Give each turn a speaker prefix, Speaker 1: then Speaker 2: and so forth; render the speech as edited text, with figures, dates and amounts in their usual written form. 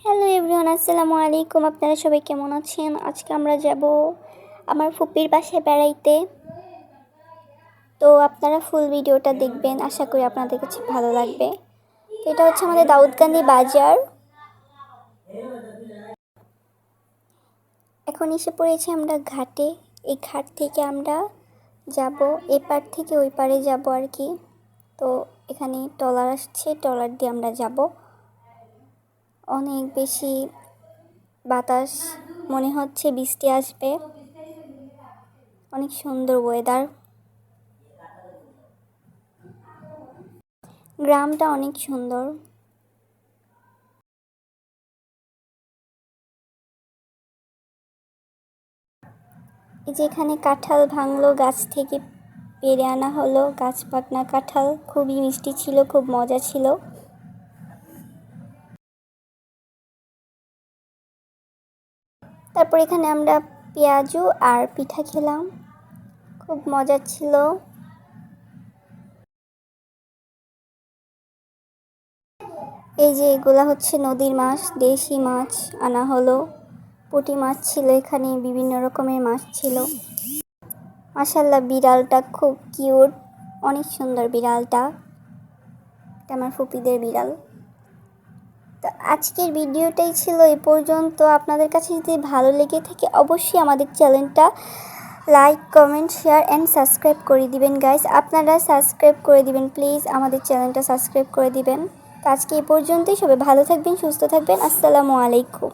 Speaker 1: Hello everyone, আসসালামু আলাইকুম। আপনারা সবাই কেমন আছেন? আজকে আমরা যাব আমার ফুপির বাসায় বেড়াইতে। তো আপনারা ফুল ভিডিওটা দেখবেন, আশা করি আপনাদের কাছে ভালো লাগবে। তো এটা হচ্ছে আমাদের দাউদকান্দি বাজার। এখন এসে পড়েছি আমরা ঘাটে। এই ঘাট থেকে আমরা যাব এপার থেকে ওই পারে যাব আর কি। তো এখানে ট্রলার আসছে, ট্রলার দিয়ে আমরা যাব। অনেক বেশি বাতাস, মনে হচ্ছে বৃষ্টি আসবে। অনেক সুন্দর ওয়েদার, গ্রামটা অনেক সুন্দর। এই যে এখানে কাঁঠাল ভাঙলো, গাছ থেকে পেড়ে আনা হলো, গাছ পাকনা কাঁঠাল, খুবই মিষ্টি ছিল, খুব মজা ছিল। তারপর এখানে আমরা পেঁয়াজু আর পিঠা খেলাম, খুব মজা ছিল। এই যে এগুলা হচ্ছে নদীর মাছ, দেশি মাছ আনা হলো। পুঁটি মাছ ছিল, এখানে বিভিন্ন রকমের মাছ ছিল। মাশাআল্লাহ, বিড়ালটা খুব কিউট, অনেক সুন্দর বিড়ালটা। এটা আমার ফুপিদের বিড়াল। তো আজকের ভিডিওটাই ছিল এই পর্যন্ত। আপনাদের কাছে যদি ভালো লেগে থাকে অবশ্যই আমাদের চ্যানেলটা like, comment, share and subscribe করে দিবেন গাইস। আপনারা সাবস্ক্রাইব করে দিবেন প্লিজ, আমাদের চ্যানেলটা সাবস্ক্রাইব করে দিবেন। তো আজকে এই পর্যন্তই। সবাই ভালো থাকবেন, সুস্থ থাকবেন। আসসালামু আলাইকুম।